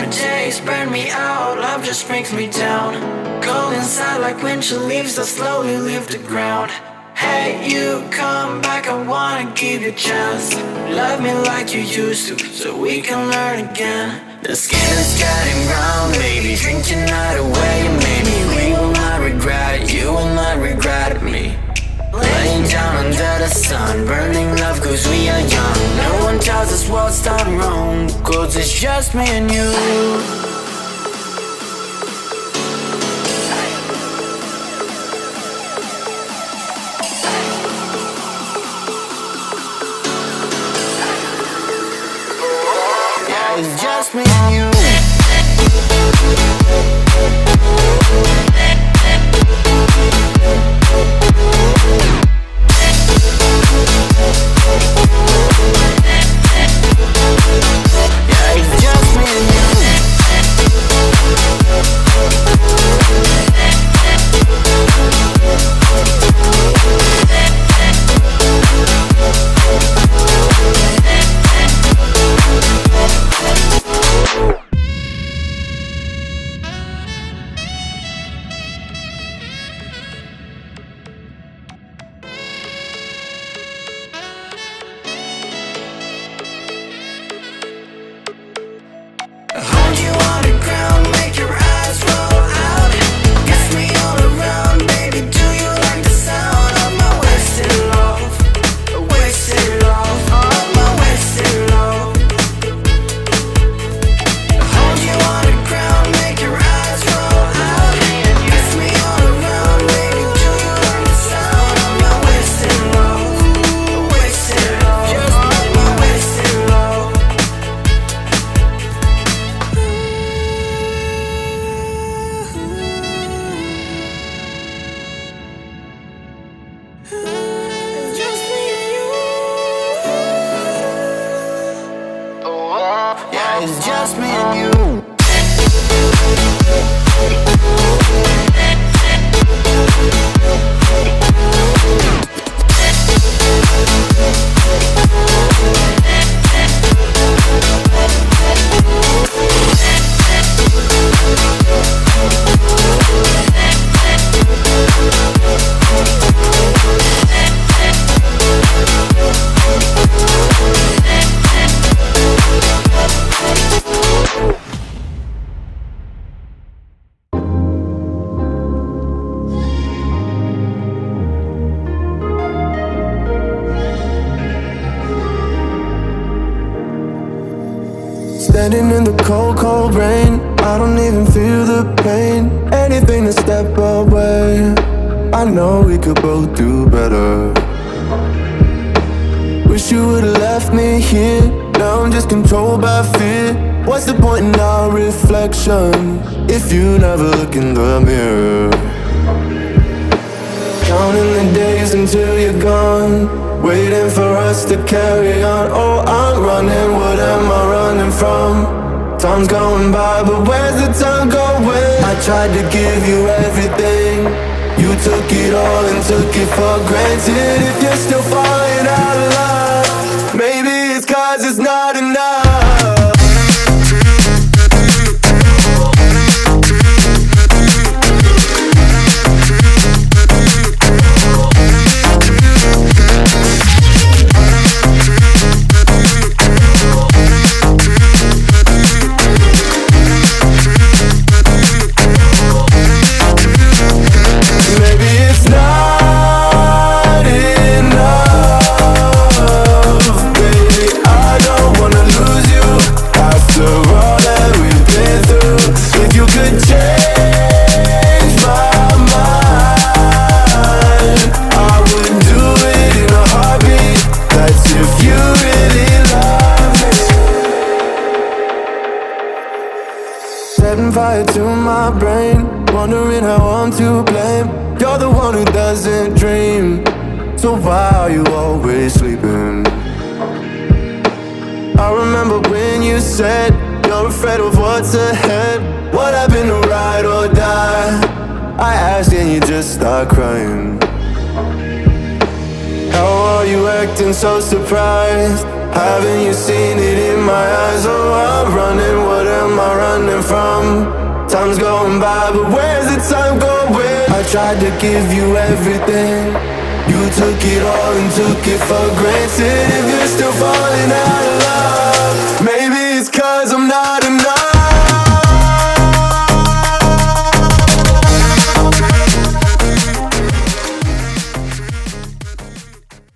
summer days burn me out, love just brings me down. Cold inside like winter leaves that slowly leave the ground. Hey, you come back, I wanna give you a chance. Love me like you used to, so we can learn again. The skin is getting brown, baby, drink your night away. Maybe we will not regret it, you will not regret me. Laying down under the sun, burning love cause we are young. No one tells us what's done wrong, cause it's just me and you. It's just me and you. Yeah, it's just me and you. Hold you on the ground, make your eyes roll out. Kiss me all around, baby, do you like the sound of my wasted love? Wasted love, of my wasted love. Hold you on the ground, make your eyes roll out. Kiss me all around, baby, do you like the sound of my wasted love? Wasted love, just my wasted love. It's just me and you. Yeah, it's just me and you. Standing in the cold, cold rain, I don't even feel the pain. Anything to step away, I know we could both do better. Wish you would've left me here, now I'm just controlled by fear. What's the point in our reflection, if you never look in the mirror? Counting the days until you're gone, waiting for us to carry on. Oh, I'm running, what am I running from? Time's going by, but where's the time going? I tried to give you everything, you took it all and took it for granted. If you're still falling out of love, maybe it's 'cause it's not enough. Setting fire to my brain, wondering how I'm to blame. You're the one who doesn't dream, so why are you always sleeping? I remember when you said you're afraid of what's ahead. What happened to ride or die? I asked and you just start crying. How are you acting so surprised? Haven't you seen it in my eyes? Oh, I'm running, what am I running but where's the time going? I tried to give you everything, you took it all and took it for granted. If you're still falling out of love,